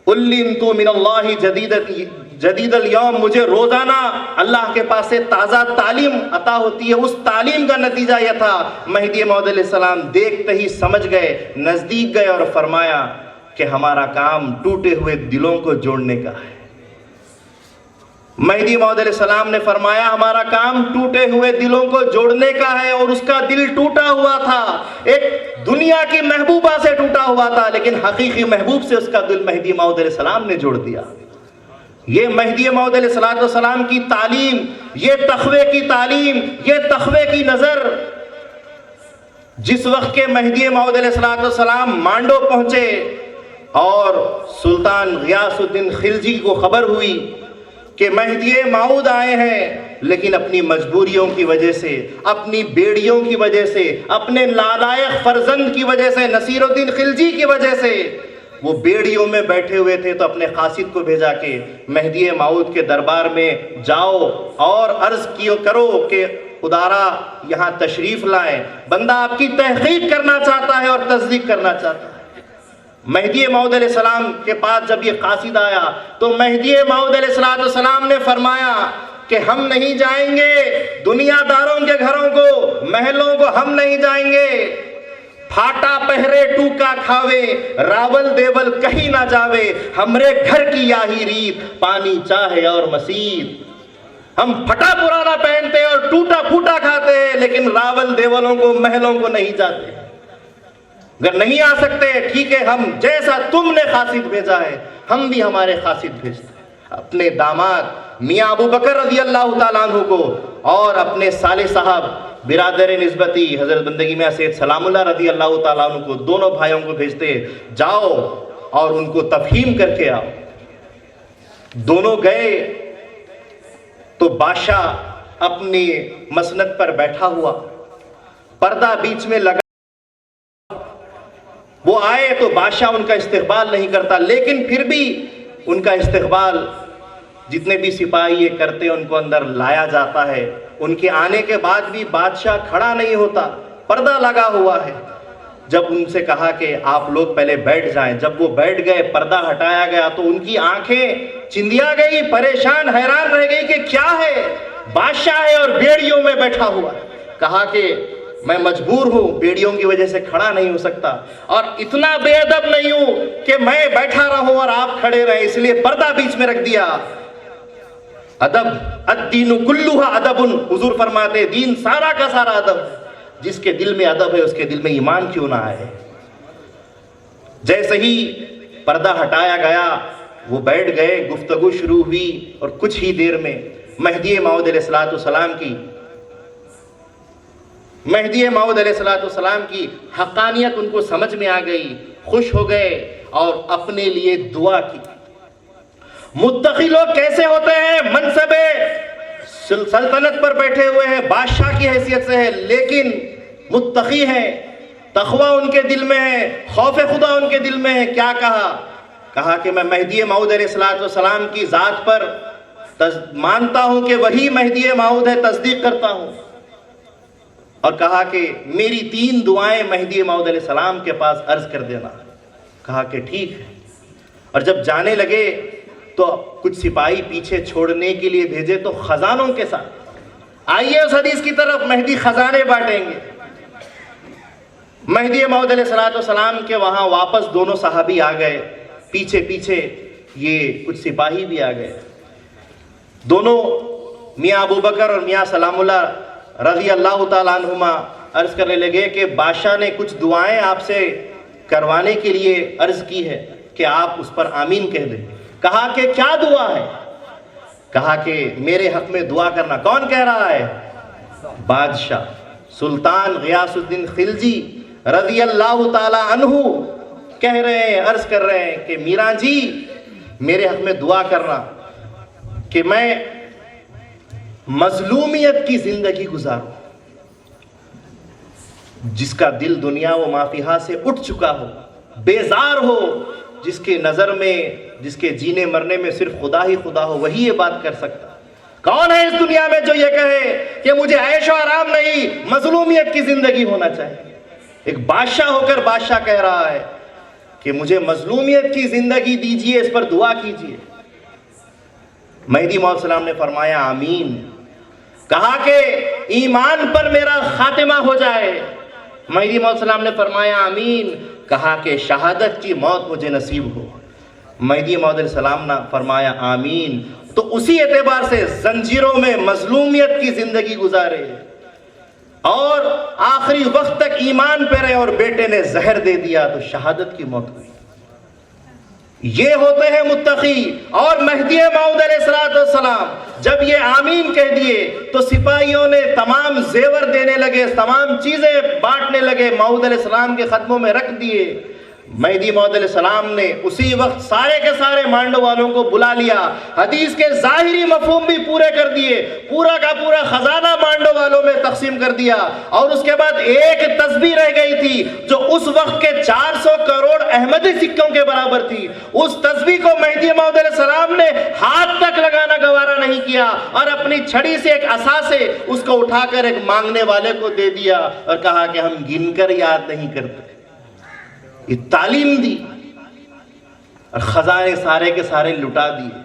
[SPEAKER 9] علمت من اللہ جدید اليوم, مجھے روزانہ اللہ کے پاس سے تازہ تعلیم عطا ہوتی ہے. اس تعلیم کا نتیجہ یہ تھا. مہدی موعود علیہ السلام دیکھتے ہی سمجھ گئے, نزدیک گئے اور فرمایا کہ ہمارا کام ٹوٹے ہوئے دلوں کو جوڑنے کا ہے. مہدی موعود علیہ السلام نے فرمایا ہمارا کام ٹوٹے ہوئے دلوں کو جوڑنے کا ہے, اور اس کا دل ٹوٹا ہوا تھا, ایک دنیا کی محبوبہ سے ٹوٹا ہوا تھا, لیکن حقیقی محبوب سے اس کا دل مہدی موعود علیہ السلام نے جوڑ دیا. یہ مہدی موعود علیہ السلام کی تعلیم, یہ تقوی کی تعلیم, یہ تقوی کی نظر. جس وقت کے مہدی موعود علیہ السلام مانڈو پہنچے اور سلطان غیاث الدین خلجی کو خبر ہوئی کہ مہدی موعود آئے ہیں, لیکن اپنی مجبوریوں کی وجہ سے، اپنی بیڑیوں کی وجہ سے، اپنے نالائق فرزند کی وجہ سے، نصیر الدین خلجی کی وجہ سے وہ بیڑیوں میں بیٹھے ہوئے تھے، تو اپنے قاصد کو بھیجا کہ مہدی موعود کے دربار میں جاؤ اور عرض کرو کہ خدارا یہاں تشریف لائیں، بندہ آپ کی تحقیق کرنا چاہتا ہے اور تصدیق کرنا چاہتا ہے۔ مہدی موعود علیہ السلام کے پاس جب یہ قاصد آیا تو مہدی موعود علیہ السلام نے فرمایا کہ ہم نہیں جائیں گے دنیا داروں کے گھروں کو، محلوں کو ہم نہیں جائیں گے، پھاٹا پہرے ٹوکا کھاوے، راول دیول کہیں نہ جاوے، ہمرے گھر کی یاہی ریت، پانی چاہے اور مسید۔ ہم پھٹا پرانا پہنتے اور ٹوٹا پھوٹا کھاتے ہیں، لیکن راول دیولوں کو، محلوں کو نہیں جاتے۔ اگر نہیں آ سکتے ٹھیک ہے، ہم جیسا تم نے قاصد بھیجا ہے ہم بھی ہمارے قاصد بھیجتے ہیں۔ اپنے داماد میاں ابو بکر رضی اللہ تعالیٰ عنہ کو اور اپنے صالح صاحب برادر نسبتی حضرت بندگی میں سید سلام اللہ رضی اللہ تعالیٰ عنہ کو، دونوں بھائیوں کو بھیجتے، جاؤ اور ان کو تفہیم کر کے آؤ۔ دونوں گئے تو بادشاہ اپنی مسند پر بیٹھا ہوا، پردہ بیچ میں لگا، وہ آئے تو بادشاہ ان کا استقبال نہیں کرتا، لیکن پھر بھی ان کا استقبال جتنے بھی سپاہی یہ کرتے ان کو اندر لایا جاتا ہے۔ ان کے آنے کے بعد بھی بادشاہ کھڑا نہیں ہوتا، پردہ لگا ہوا ہے۔ جب ان سے کہا کہ آپ لوگ پہلے بیٹھ جائیں، جب وہ بیٹھ گئے، پردہ ہٹایا گیا تو ان کی آنکھیں چندیا گئی، پریشان حیران رہ گئی کہ کیا ہے، بادشاہ ہے اور بیڑیوں میں بیٹھا ہوا ہے۔ کہا کہ میں مجبور ہوں، بیڑیوں کی وجہ سے کھڑا نہیں ہو سکتا، اور اتنا بے ادب نہیں ہوں کہ میں بیٹھا رہوں اور آپ کھڑے رہیں، اس لیے پردہ بیچ میں رکھ دیا۔ ادب الدین کلھا ادب، حضور فرماتے دین سارا کا سارا ادب ہے، جس کے دل میں ادب ہے اس کے دل میں ایمان کیوں نہ آئے۔ جیسے ہی پردہ ہٹایا گیا وہ بیٹھ گئے، گفتگو شروع ہوئی، اور کچھ ہی دیر میں مہدی موعود علیہ السلام کی حقانیت ان کو سمجھ میں آ گئی، خوش ہو گئے اور اپنے لیے دعا کی۔ متقی لوگ کیسے ہوتے ہیں؟ منصب سلطنت پر بیٹھے ہوئے ہیں، بادشاہ کی حیثیت سے ہے، لیکن متقی ہیں، تقوی ان کے دل میں ہے، خوف خدا ان کے دل میں ہے۔ کیا کہا کہ میں مہدی موعود علیہ السلام کی ذات پر مانتا ہوں کہ وہی مہدی موعود ہے، تصدیق کرتا ہوں، اور کہا کہ میری 3 دعائیں مہدی موعود علیہ السلام کے پاس عرض کر دینا۔ کہا کہ ٹھیک ہے، اور جب جانے لگے تو کچھ سپاہی پیچھے چھوڑنے کے لیے بھیجے تو خزانوں کے ساتھ۔ آئیے اس حدیث کی طرف، مہدی خزانے بانٹیں گے۔ مہدی موعود علیہ السلام کے وہاں واپس دونوں صحابی آ گئے، پیچھے پیچھے یہ کچھ سپاہی بھی آ گئے۔ دونوں میاں ابو بکر اور میاں سلام اللہ رضی اللہ تعالیٰ عنہما عرض کرنے لگے کہ بادشاہ نے کچھ دعائیں آپ سے کروانے کے لیے عرض کی ہے کہ آپ اس پر آمین کہہ دیں۔ کہا کہ کیا دعا ہے؟ کہا کہ میرے حق میں دعا کرنا۔ کون کہہ رہا ہے؟ بادشاہ سلطان غیاث الدین خلجی رضی اللہ تعالیٰ عنہ کہہ رہے ہیں، عرض کر رہے ہیں کہ میران جی میرے حق میں دعا کرنا کہ میں مظلومیت کی زندگی گزاروں، جس کا دل دنیا و مافیہا سے اٹھ چکا ہو، بیزار ہو، جس کے نظر میں، جس کے جینے مرنے میں صرف خدا ہی خدا ہو، وہی یہ بات کر سکتا۔ کون ہے اس دنیا میں جو یہ کہے کہ مجھے عیش و آرام نہیں، مظلومیت کی زندگی ہونا چاہیے؟ ایک بادشاہ ہو کر بادشاہ کہہ رہا ہے کہ مجھے مظلومیت کی زندگی دیجئے، اس پر دعا کیجئے۔ مہدی موعود السلام نے فرمایا آمین۔ کہا کہ ایمان پر میرا خاتمہ ہو جائے۔ مہدی موعود السلام نے فرمایا آمین۔ کہا کہ شہادت کی موت مجھے نصیب ہو۔ مہدی موعود علیہ السلام نے فرمایا آمین۔ تو اسی اعتبار سے زنجیروں میں مظلومیت کی زندگی گزارے اور آخری وقت تک ایمان پہ رہے، اور بیٹے نے زہر دے دیا تو شہادت کی موت ہوئی۔ یہ ہوتے ہیں متقی۔ اور مہدی موعود علیہ السلام جب یہ آمین کہہ دیے تو سپاہیوں نے تمام زیور دینے لگے، تمام چیزیں بانٹنے لگے، موعود علیہ السلام کے قدموں میں رکھ دیے۔ مہدی موعود علیہ السلام نے اسی وقت سارے کے سارے مانڈو والوں کو بلا لیا، حدیث کے ظاہری مفہوم بھی پورے کر دیے، پورا کا پورا خزانہ مانڈو والوں میں تقسیم کر دیا، اور اس کے بعد ایک تسبیح رہ گئی تھی جو اس وقت کے 400 کروڑ احمدی سکوں کے برابر تھی۔ اس تسبیح کو مہدی موعود علیہ السلام نے ہاتھ تک لگانا گوارا نہیں کیا، اور اپنی چھڑی سے ایک عصا سے اس کو اٹھا کر ایک مانگنے والے کو دے دیا اور کہا کہ ہم گن کر یاد نہیں کرتے۔ یہ تعلیم دی اور خزانے سارے کے سارے لٹا دیے۔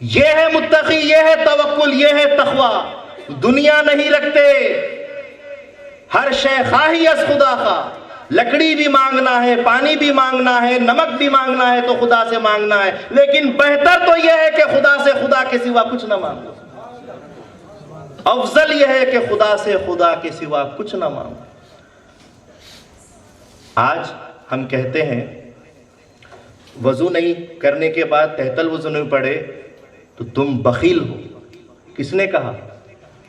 [SPEAKER 9] یہ ہے متقی، یہ ہے توکل، یہ ہے تقوی۔ دنیا نہیں رکھتے، ہر شے خواہی از خدا خواہ، لکڑی بھی مانگنا ہے، پانی بھی مانگنا ہے، نمک بھی مانگنا ہے تو خدا سے مانگنا ہے، لیکن بہتر تو یہ ہے کہ خدا سے خدا کے سوا کچھ نہ مانگو۔ افضل یہ ہے کہ خدا سے خدا کے سوا کچھ نہ مانگو۔ آج ہم کہتے ہیں وضو نہیں کرنے کے بعد تحت الوضو نہیں پڑے تو تم بخیل ہو۔ کس نے کہا؟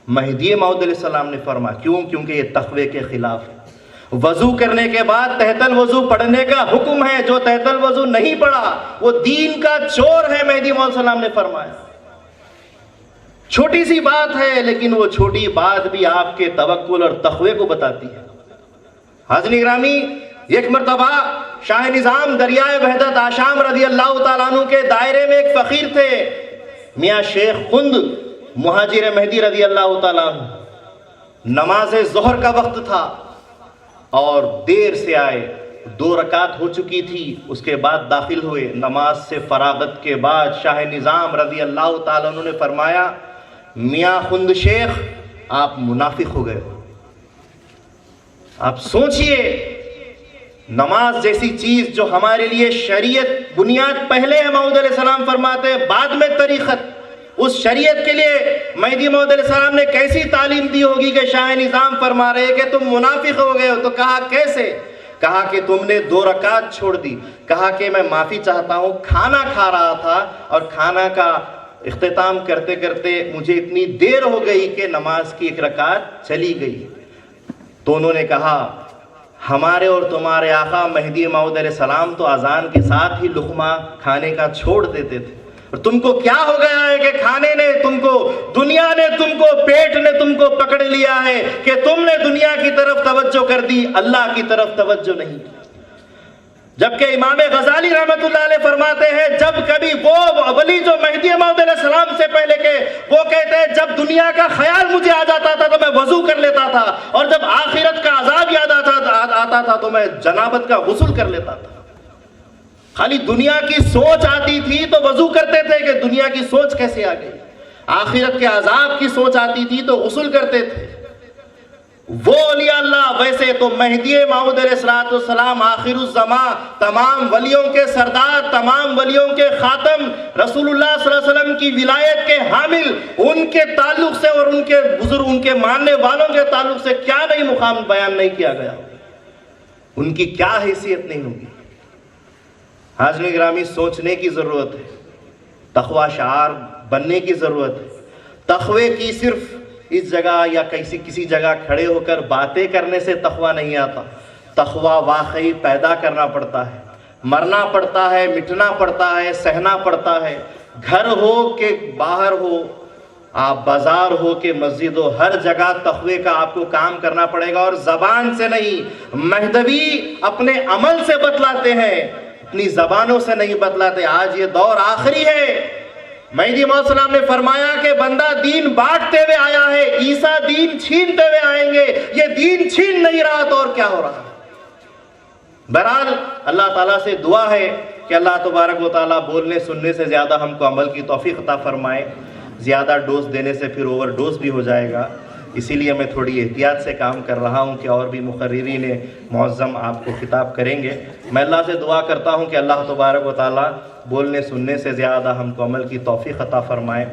[SPEAKER 9] مہدی موعود علیہ السلام نے فرمایا۔ کیوں؟ کیونکہ یہ تقوی کے خلاف ہے۔ وضو کرنے کے بعد تحت الوضو پڑھنے کا حکم ہے، جو تحت الوضو نہیں پڑھا وہ دین کا چور ہے، مہدی موعود علیہ السلام نے فرمایا۔ چھوٹی سی بات ہے لیکن وہ چھوٹی بات بھی آپ کے توکل اور تقوی کو بتاتی ہے۔ حاضرین گرامی، ایک مرتبہ شاہ نظام دریائے وحدت آشام رضی اللہ تعالیٰ عنہ کے دائرے میں ایک فقیر تھے، میاں شیخ قند مہاجر مہدی رضی اللہ تعالیٰ عنہ۔ نماز ظہر کا وقت تھا اور دیر سے آئے، 2 رکعت ہو چکی تھی، اس کے بعد داخل ہوئے۔ نماز سے فراغت کے بعد شاہ نظام رضی اللہ تعالیٰ عنہ نے فرمایا، میاں قند شیخ آپ منافق ہو گئے ہو۔ آپ سوچئے، نماز جیسی چیز جو ہمارے لیے شریعت بنیاد پہلے ہے، موعود علیہ السلام فرماتے ہیں بعد میں طریقت، اس شریعت کے لیے مہدی موعود علیہ السلام نے کیسی تعلیم دی ہوگی کہ شاہ نظام فرما رہے کہ تم منافق ہو گئے ہو۔ تو کہا کیسے؟ کہا کہ تم نے 2 رکعت چھوڑ دی۔ کہا کہ میں معافی چاہتا ہوں، کھانا کھا رہا تھا اور کھانا کا اختتام کرتے کرتے مجھے اتنی دیر ہو گئی کہ نماز کی 1 رکعت چلی گئی۔ تو انہوں نے کہا، ہمارے اور تمہارے آقا مہدی موعود علیہ السلام تو اذان کے ساتھ ہی لقمہ کھانے کا چھوڑ دیتے تھے، اور تم کو کیا ہو گیا ہے کہ کھانے نے تم کو، دنیا نے تم کو، پیٹ نے تم کو پکڑ لیا ہے کہ تم نے دنیا کی طرف توجہ کر دی، اللہ کی طرف توجہ نہیں۔ جبکہ امام غزالی رحمت اللہ علیہ فرماتے ہیں، جب کبھی وہ ولی جو مہدی موعود علیہ السلام سے پہلے کے، وہ کہتے ہیں جب دنیا کا خیال مجھے آ جاتا تھا تو میں وضو کر لیتا تھا، اور جب آخرت کا عذاب یاد آتا تھا تو میں جنابت کا غسل کر لیتا تھا۔ خالی دنیا کی سوچ آتی تھی تو وضو کرتے تھے کہ دنیا کی سوچ کیسے آ گئی، آخرت کے عذاب کی سوچ آتی تھی تو غسل کرتے تھے۔ وہ اولیاء اللہ، ویسے تو مہدی موعود علیہ السلام آخر الزمان، تمام ولیوں کے سردار، تمام ولیوں کے خاتم، رسول اللہ صلی اللہ علیہ وسلم کی ولایت کے حامل، ان کے تعلق سے اور ان کے بزرگ، ان کے ماننے والوں کے تعلق سے کیا نہیں مقام بیان نہیں کیا گیا، ان کی کیا حیثیت نہیں ہوگی۔ حاضرین گرامی، سوچنے کی ضرورت ہے، تقوی شعار بننے کی ضرورت ہے۔ تقوی کی صرف اس جگہ یا کسی جگہ کھڑے ہو کر باتیں کرنے سے تقوی نہیں آتا، تقوی واقعی پیدا کرنا پڑتا ہے، مرنا پڑتا ہے، مٹنا پڑتا ہے، سہنا پڑتا ہے۔ گھر ہو کہ باہر ہو، آپ بازار ہو کہ مسجد ہو، ہر جگہ تقوی کا آپ کو کام کرنا پڑے گا، اور زبان سے نہیں۔ مہدوی اپنے عمل سے بتلاتے ہیں، اپنی زبانوں سے نہیں بتلاتے۔ آج یہ دور آخری ہے، مہدی موعود علیہ السلام نے فرمایا کہ بندہ دین بانٹتے ہوئے آیا ہے، عیسیٰ دین چھینتے ہوئے آئیں گے، یہ دین چھین نہیں رہا تو اور کیا ہو رہا ہے۔ بہرحال اللہ تعالیٰ سے دعا ہے کہ اللہ تبارک و تعالیٰ بولنے سننے سے زیادہ ہم کو عمل کی توفیق عطا فرمائے۔ زیادہ ڈوز دینے سے پھر اوور ڈوز بھی ہو جائے گا، اسی لیے میں تھوڑی احتیاط سے کام کر رہا ہوں کہ اور بھی مقررین معظم آپ کو خطاب کریں گے۔ میں اللہ سے دعا کرتا ہوں کہ اللہ تبارک و تعالیٰ بولنے سننے سے زیادہ ہم کو عمل کی توفیق عطا فرمائے۔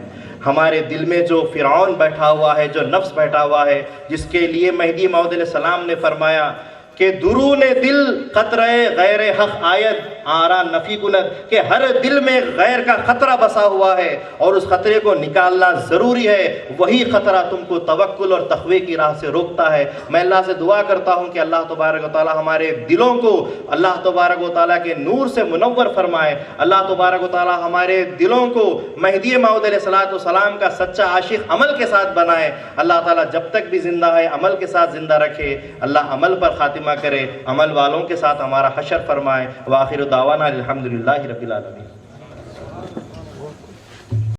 [SPEAKER 9] ہمارے دل میں جو فرعون بیٹھا ہوا ہے، جو نفس بیٹھا ہوا ہے، جس کے لیے مہدی موعود علیہ السلام نے فرمایا کہ درون دل خطرہ غیر حق آید آرا نفی کند، کہ ہر دل میں غیر کا خطرہ بسا ہوا ہے اور اس خطرے کو نکالنا ضروری ہے، وہی خطرہ تم کو توکل اور تقوی کی راہ سے روکتا ہے۔ میں اللہ سے دعا کرتا ہوں کہ اللہ تبارک و تعالی ہمارے دلوں کو اللہ تبارک و تعالی کے نور سے منور فرمائے، اللہ تبارک و تعالی ہمارے دلوں کو مہدی موعود علیہ السلام کا سچا عاشق عمل کے ساتھ بنائے، اللہ تعالی جب تک بھی زندہ ہے عمل کے ساتھ زندہ رکھے، اللہ عمل پر خاتمہ کرے، عمل والوں کے ساتھ ہمارا حشر فرمائے۔ وآخر دعوانا الحمدللہ رب العالمین۔